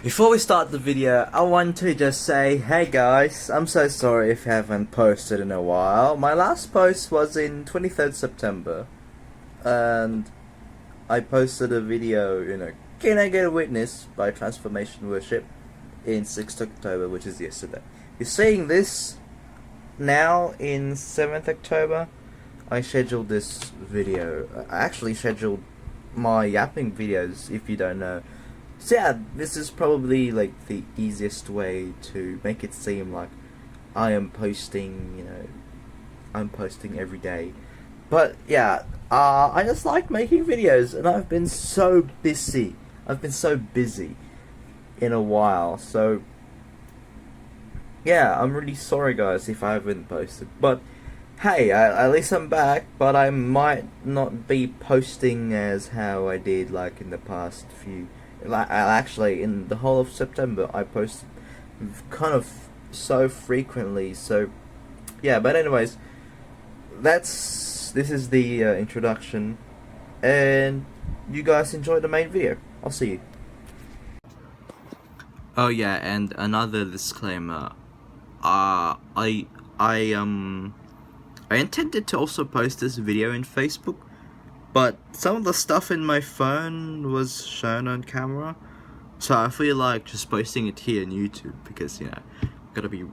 Before we start the video, I want to just say, hey guys, I'm so sorry if I haven't posted in a while. My last post was in 23rd September, and I posted a video, Can I Get a Witness by Transformation Worship in 6th October, which is yesterday. You're seeing this now in 7th October. I scheduled this video. I actually scheduled my yapping videos, if you don't know. So yeah, this is probably like the easiest way to make it seem like I am posting, I'm posting every day. But yeah, I just like making videos, and I've been so busy. I've been so busy in a while, so yeah, I'm really sorry guys if I haven't posted. But hey, at least I'm back, but I might not be posting as how I did like in the past few. Actually, in the whole of September, I posted kind of so frequently. So yeah, but anyways, this is the introduction, and you guys enjoy the main video. I'll see you. Oh yeah, and another disclaimer. Uh, I I I intended to also post this video in Facebook, but some of the stuff in my phone was shown on camera, so I feel like just posting it here on YouTube because gotta be.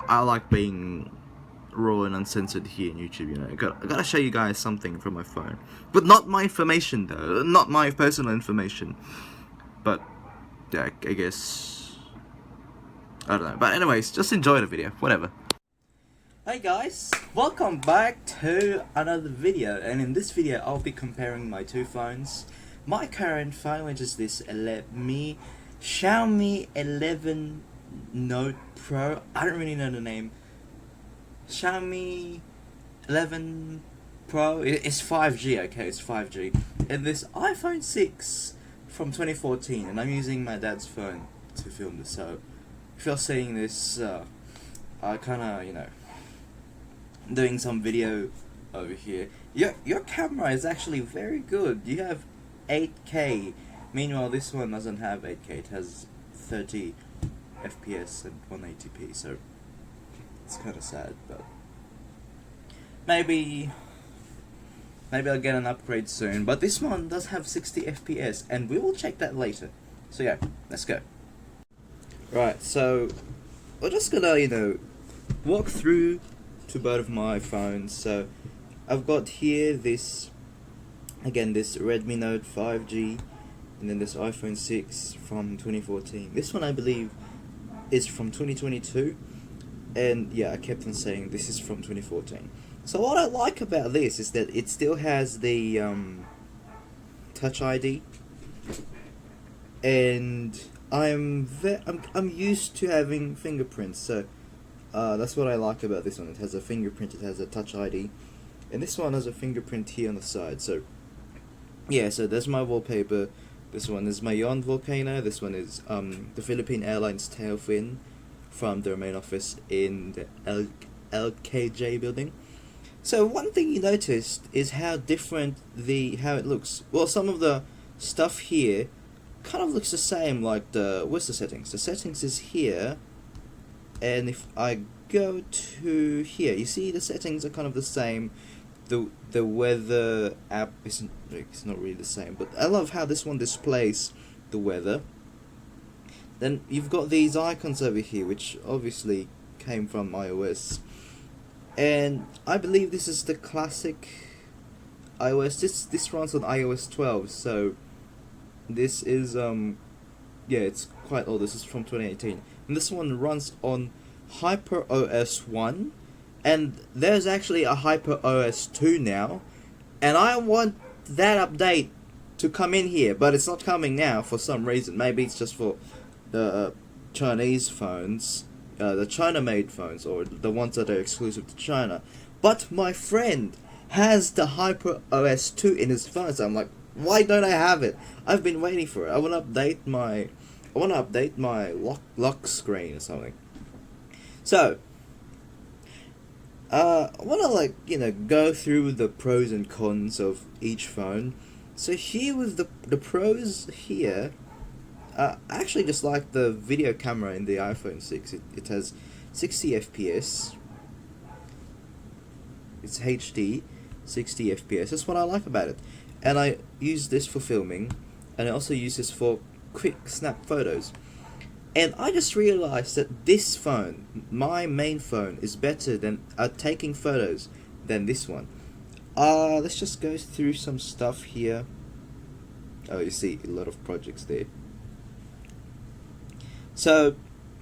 I like being raw and uncensored here on YouTube. I gotta show you guys something from my phone, but not my information though, not my personal information. But yeah, I guess I don't know. But anyways, just enjoy the video, whatever. Hey guys, welcome back to another video, and in this video I'll be comparing my two phones. My current phone, which is this Xiaomi 11 Note Pro. I don't really know the name. Xiaomi 11 Pro. It's 5G, okay, it's 5G. And this iPhone 6 from 2014, and I'm using my dad's phone to film this, so if you're seeing this, I kinda, doing some video over here. Your camera is actually very good. You have 8K. Meanwhile, this one doesn't have 8K. It has 30 FPS and 180p. So it's kind of sad, but maybe I'll get an upgrade soon. But this one does have 60 FPS, and we will check that later. So yeah, let's go. Right. So we're just gonna walk through to both of my phones. So I've got here this Redmi Note 5G, and then this iPhone 6 from 2014. This one I believe is from 2022, and yeah, I kept on saying this is from 2014. So what I like about this is that it still has the Touch ID, and I'm used to having fingerprints, so that's what I like about this one. It has a fingerprint, it has a Touch ID, and this one has a fingerprint here on the side. So yeah, so there's my wallpaper. This one is my yawn volcano. This one is the Philippine Airlines tail fin from their main office in the LKJ building. So one thing you noticed is how different how it looks. Well, some of the stuff here kind of looks the same. Like where's the settings? The settings is here. And if I go to here, you see the settings are kind of the same. The weather app isn't, it's not really the same, but I love how this one displays the weather. Then you've got these icons over here, which obviously came from iOS, and I believe this is the classic iOS. This runs on iOS 12, so this is yeah, it's quite old. This is from 2018. And this one runs on Hyper OS 1, and there's actually a Hyper OS 2 now, and I want that update to come in here, but it's not coming now for some reason. Maybe it's just for the Chinese phones, the China-made phones, or the ones that are exclusive to China. But my friend has the Hyper OS 2 in his phone, so I'm like, why don't I have it? I've been waiting for it. I want to update my lock screen or something. So I want to go through the pros and cons of each phone. So here with the pros here, I actually just like the video camera in the iPhone 6. It has 60 FPS. It's HD, 60 FPS. That's what I like about it. And I use this for filming, and I also use this for quick snap photos. And I just realized that this phone, my main phone, is better than taking photos than this one. Let's just go through some stuff here. Oh, you see a lot of projects there. So,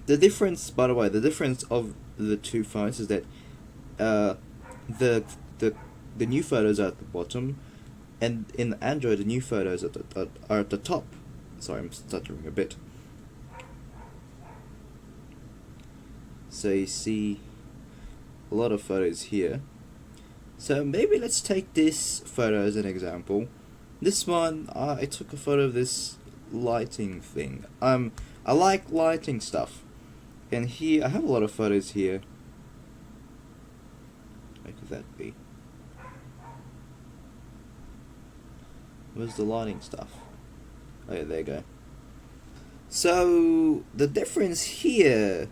the difference, by the way, the difference of the two phones is that the the new photos are at the bottom, and in Android the new photos are at the top. Sorry, I'm stuttering a bit. So you see a lot of photos here. So maybe let's take this photo as an example. This one, I took a photo of this lighting thing. I like lighting stuff, and here I have a lot of photos here. Where could that be? Where's the lighting stuff? Oh yeah, there you go. So the difference here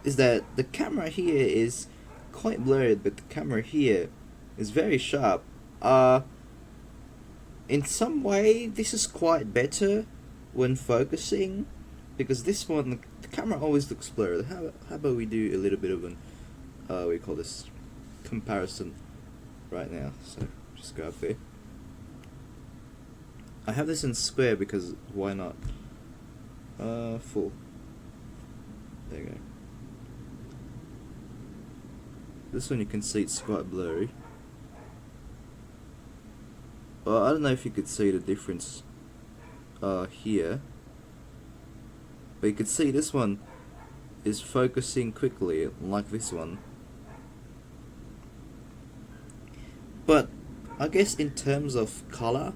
is that the camera here is quite blurred, but the camera here is very sharp. In some way, this is quite better when focusing, because this one, the camera always looks blurred. How about we do a little bit of an, we call this comparison right now. So just go up there. I have this in square because why not? Full. There you go. This one you can see it's quite blurry. Well, I don't know if you could see the difference here, but you can see this one is focusing quickly, like this one. But I guess in terms of color,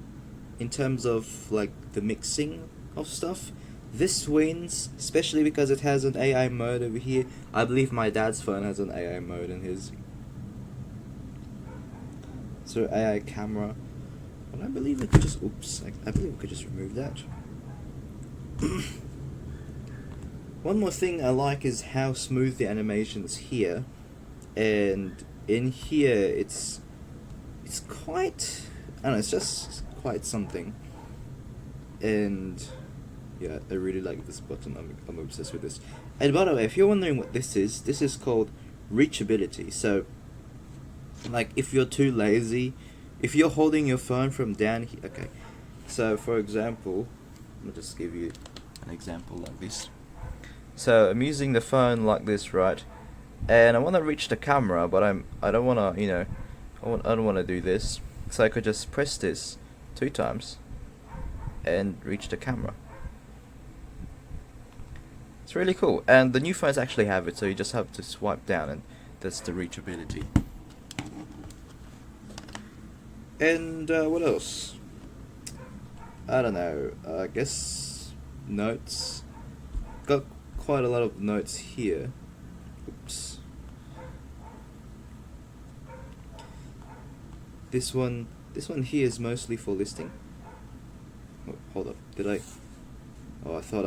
in terms of like the mixing of stuff, this wins, especially because it has an AI mode over here. I believe my dad's phone has an AI mode in his. So AI camera. But I believe we could just, oops, I believe we could just remove that. One more thing I like is how smooth the animation is here. And in here it's quite, I don't know, it's just quite something. And yeah, I really like this button. I'm obsessed with this. And by the way, if you're wondering what this is called reachability. So, like, if you're too lazy, if you're holding your phone from down here, okay. So, for example, I'll just give you an example like this. So, I'm using the phone like this, right? And I want to reach the camera, but I don't want to, you know, I don't want to do this. So I could just press this 2 times and reach the camera. It's really cool, and the new phones actually have it, so you just have to swipe down, and that's the reachability. And what else? I don't know. I guess notes. Got quite a lot of notes here. Oops. This one here is mostly for listing. Oh, hold up. Did I? Oh, I thought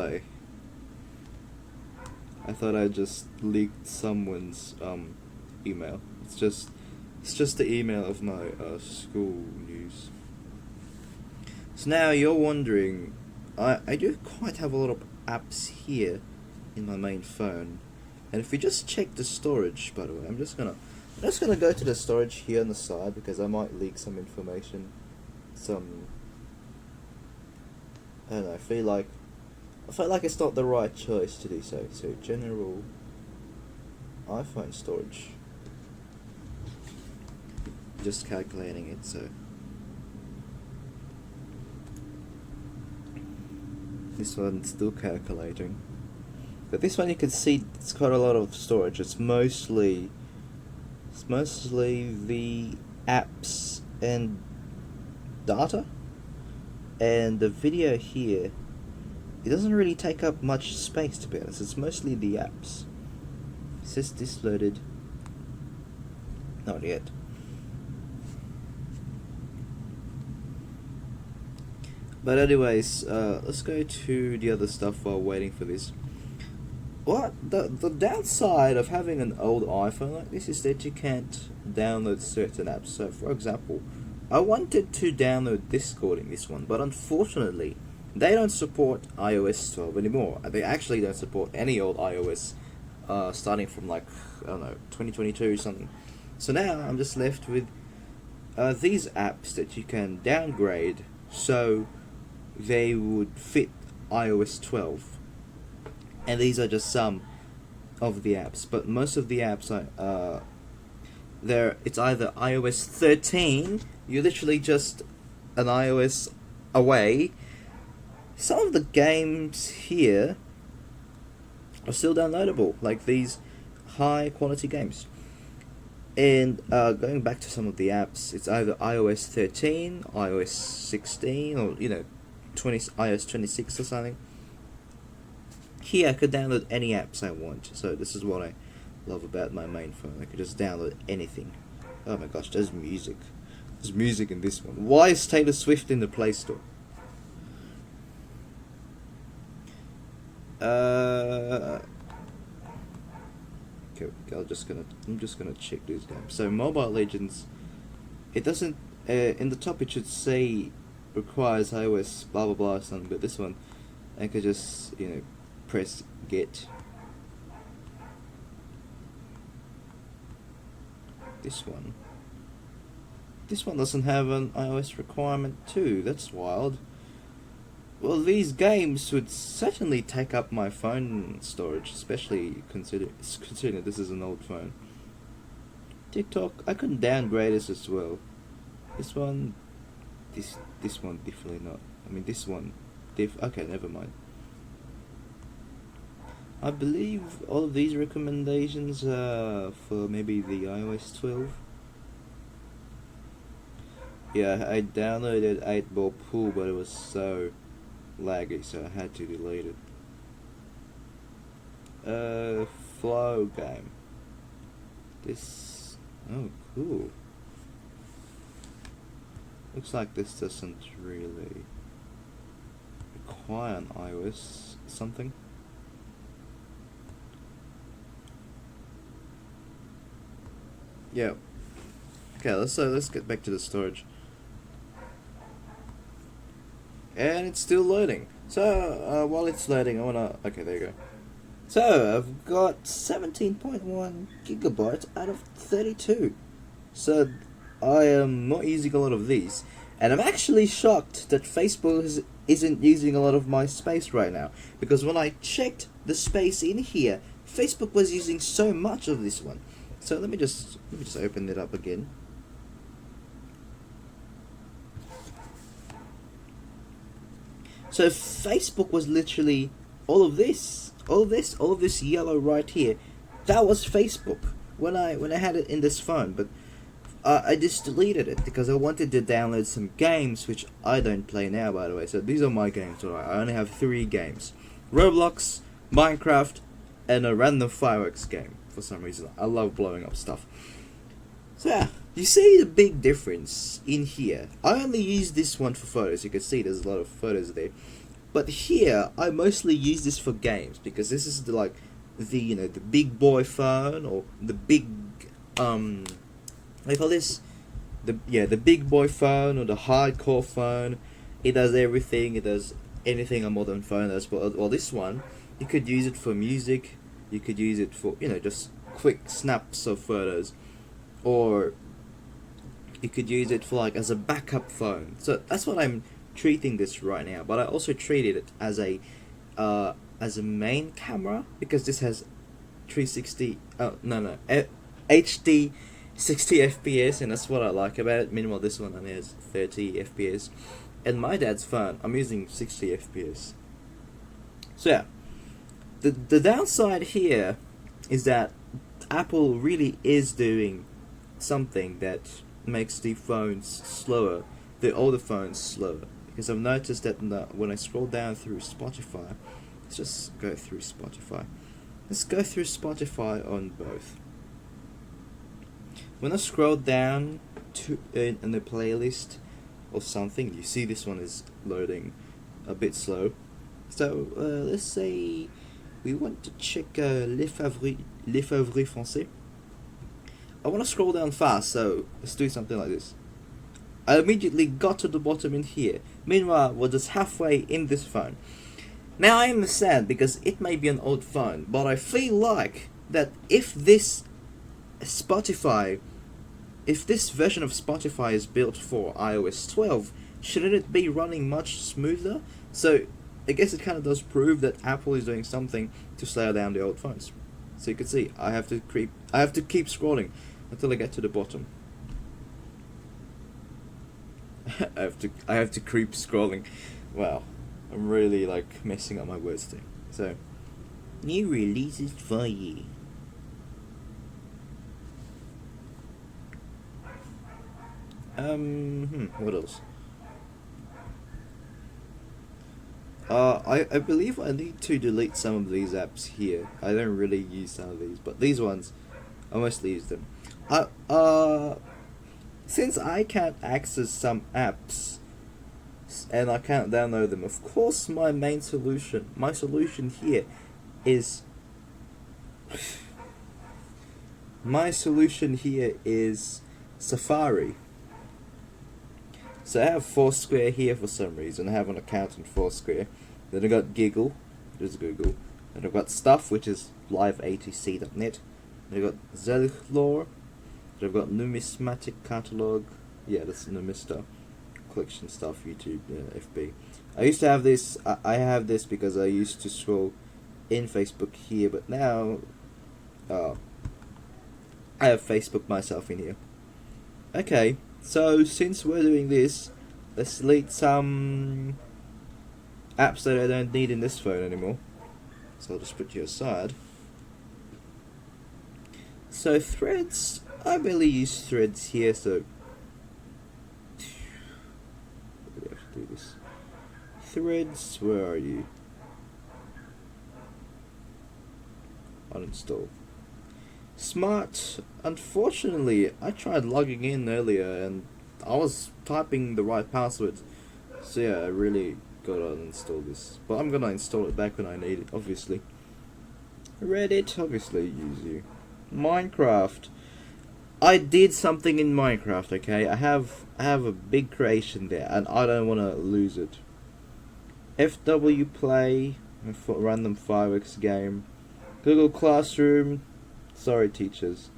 I just leaked someone's email. It's just the email of my school news. So now you're wondering, I do quite have a lot of apps here in my main phone, and if we just check the storage, by the way, I'm just gonna go to the storage here on the side because I might leak some information. I don't know. I feel like it's not the right choice to do so. So general iPhone storage. Just calculating it, so this one's still calculating. But this one you can see it's got a lot of storage. It's mostly the apps and data. And the video here, it doesn't really take up much space, to be honest. It's mostly the apps. It says this loaded. Not yet. But anyways, let's go to the other stuff while waiting for this. What the downside of having an old iPhone like this is that you can't download certain apps. So, for example, I wanted to download Discord in this one, but unfortunately, they don't support iOS 12 anymore. They actually don't support any old iOS, starting from like I don't know 2022 or something. So now I'm just left with these apps that you can downgrade so they would fit iOS 12. And these are just some of the apps, but most of the apps are it's either iOS 13, you're literally just an iOS away. Some of the games here are still downloadable, like these high quality games. And going back to some of the apps, it's either iOS 13, iOS 16, or 20 iOS 26 or something. Here I could download any apps I want, so this is what I love about my main phone. I could just download anything. Oh my gosh, there's music. There's music in this one. Why is Taylor Swift in the Play Store? Okay, I'm just gonna check these games. So Mobile Legends, it doesn't in the top it should say requires iOS blah blah blah or something, but this one I could just press get. This one doesn't have an iOS requirement too. That's wild. Well, these games would certainly take up my phone storage, especially considering this is an old phone. TikTok, I couldn't downgrade this as well. This one definitely not. I mean this one, okay, never mind. I believe all of these recommendations are for maybe the iOS 12. Yeah, I downloaded 8-Ball Pool, but it was so laggy, so I had to delete it. Flow game. Oh, cool. Looks like this doesn't really require an iOS something. Yeah. Okay, let's get back to the storage. And it's still loading. So while it's loading, okay, there you go. So I've got 17.1 gigabytes out of 32. So I am not using a lot of these, and I'm actually shocked that Facebook isn't using a lot of my space right now, because when I checked the space in here, Facebook was using so much of this one. So let me just open it up again. So Facebook was literally all of this yellow right here. That was Facebook when I had it in this phone, but I just deleted it because I wanted to download some games which I don't play now, by the way. So these are my games. Alright, I only have 3 games: Roblox, Minecraft, and a random fireworks game. For some reason, I love blowing up stuff. So yeah, you see the big difference in here. I only use this one for photos. You can see there's a lot of photos there. But here, I mostly use this for games because this is the big boy phone, or the big what do you call this? The big boy phone, or the hardcore phone. It does everything. It does anything a modern phone does. Well, this one, you could use it for music. You could use it for just quick snaps of photos, or you could use it for as a backup phone. So that's what I'm treating this right now. But I also treated it as a main camera, because this has 360 HD 60 FPS, and that's what I like about it. Meanwhile, this one only has 30 FPS, and my dad's phone I'm using 60 FPS. So yeah, the downside here is that Apple really is doing something that makes the phones slower, the older phones slower. Because I've noticed that when I scroll down through Spotify, let's just go through Spotify. Let's go through Spotify on both. When I scroll down in the playlist, or something. You see this one is loading a bit slow. So let's say we want to check les favoris français. I want to scroll down fast, so let's do something like this. I immediately got to the bottom in here. Meanwhile, we're just halfway in this phone. Now I understand because it may be an old phone, but I feel like that if this version of Spotify is built for iOS 12, shouldn't it be running much smoother? So I guess it kind of does prove that Apple is doing something to slow down the old phones. So you can see I have to keep scrolling until I get to the bottom. I have to creep scrolling. Wow, I'm really like messing up my words there. So, new releases for you. What else? I believe I need to delete some of these apps here. I don't really use some of these, but these ones, I mostly use them. Since I can't access some apps and I can't download them, of course my solution here is Safari. So I have Foursquare here for some reason. I have an account on Foursquare. Then I got Giggle, which is Google. Then I've got Stuff, which is liveatc.net. Then I've got Zelchlore. I've got Numismatic Catalog. Yeah, that's Numista. Collection Stuff, YouTube, FB. I used to have this. I have this because I used to scroll in Facebook here, but now I have Facebook myself in here. Okay, so since we're doing this, let's delete some apps that I don't need in this phone anymore. So I'll just put you aside. So Threads, I barely use Threads here, so I have to do this. Threads, where are you? Uninstall. Smart, unfortunately, I tried logging in earlier and I was typing the right password. So yeah, I really gotta uninstall this. But I'm gonna install it back when I need it, obviously. Reddit, obviously use you. Minecraft. I did something in Minecraft, okay? I have a big creation there and I don't wanna lose it. FW Play, a random fireworks game. Google Classroom. Sorry, teachers.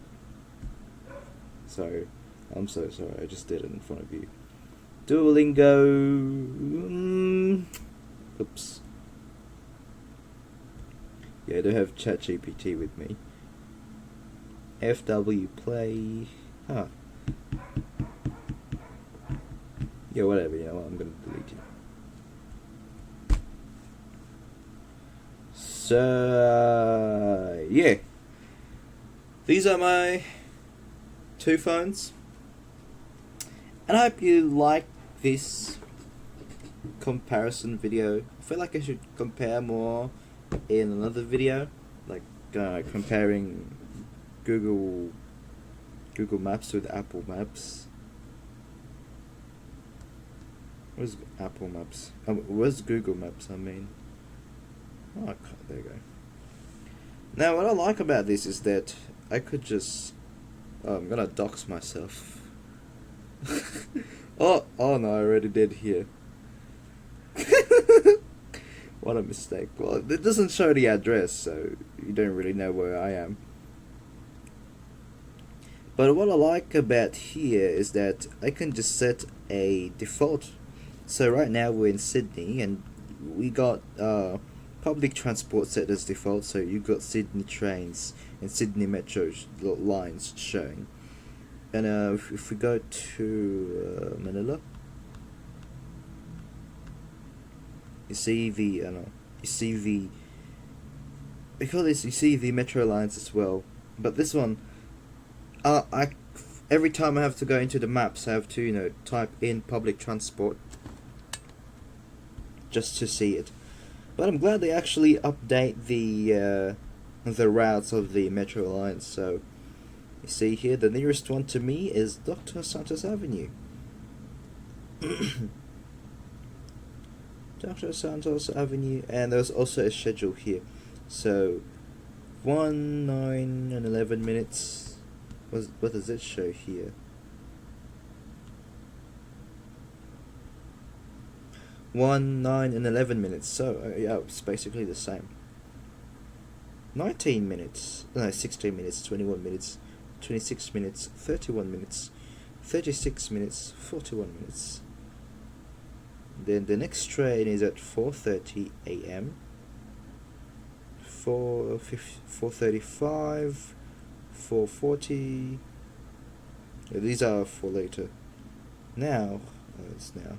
Sorry. I'm so sorry. I just did it in front of you. Duolingo. Oops. Yeah, I do have ChatGPT with me. FW Play. Huh. Yeah, whatever. You know what? I'm gonna delete it. So yeah. These are my two phones, and I hope you like this comparison video. I feel like I should compare more in another video, like comparing Google Maps with Apple Maps. Where's Apple Maps? Where's Google Maps? I mean, oh, there you go. Now, what I like about this is that I could just... Oh, I'm gonna dox myself. oh no, I already did here. What a mistake. Well, it doesn't show the address, so you don't really know where I am. But what I like about here is that I can just set a default. So right now we're in Sydney, and we got public transport set as default, so you got Sydney trains and Sydney Metro lines showing. And if we go to Manila, you see the Metro lines as well. But this one, every time I have to go into the maps, I have to type in public transport just to see it. But I'm glad they actually update the routes of the Metro lines. So you see here, the nearest one to me is Dr. Santos Avenue. Junction Santos Avenue, and there's also a schedule here. So 1, 9 and 11 minutes. What does it show here? 1, 9 and 11 minutes. So yeah, it's basically the same. 19 minutes, no, 16 minutes, 21 minutes, 26 minutes, 31 minutes, 36 minutes, 41 minutes. Then the next train is at 4:30 a.m. 4:35, 4:40. These are for later. Now, it's now.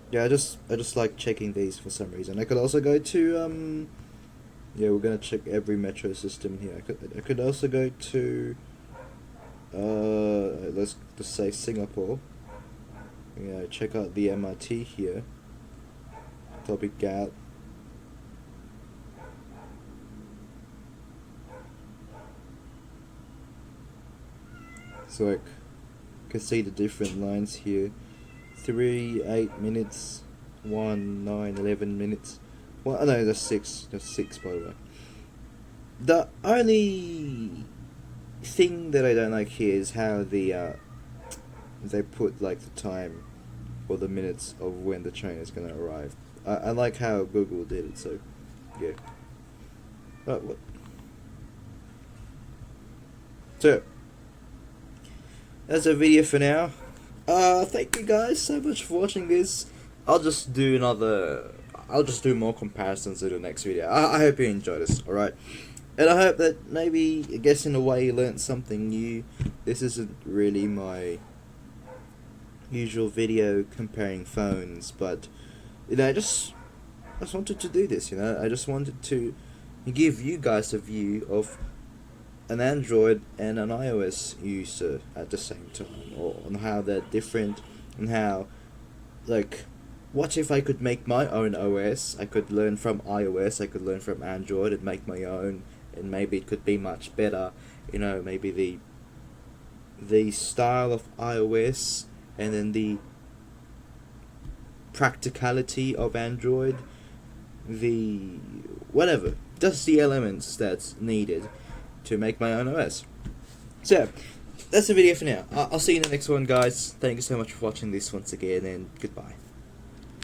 Yeah, I just like checking these for some reason. I could also go to yeah, we're gonna check every metro system here. I could also go to let's just say Singapore. Yeah, check out the MRT here. Topic out. So like, you can see the different lines here. 3, 8 minutes, 1, 9, 11 minutes. Well, no, that's 6. That's 6, by the way. The only thing that I don't like here is how they put like the time or the minutes of when the train is gonna arrive. I like how Google did it, so yeah. What? So that's a video for now. Thank you guys so much for watching this. I'll just do more comparisons in the next video. I hope you enjoyed this, alright? And I hope that maybe, I guess in a way, you learned something new. This isn't really my usual video comparing phones, but, you know, I just wanted to do this, you know? I just wanted to give you guys a view of an Android and an iOS user at the same time, or on how they're different, and how, like, what if I could make my own OS? I could learn from iOS, I could learn from Android and make my own, and maybe it could be much better, you know, maybe the style of iOS, and then the practicality of Android, the whatever, just the elements that's needed to make my own OS. So, that's the video for now. I'll see you in the next one, guys. Thank you so much for watching this once again, and goodbye.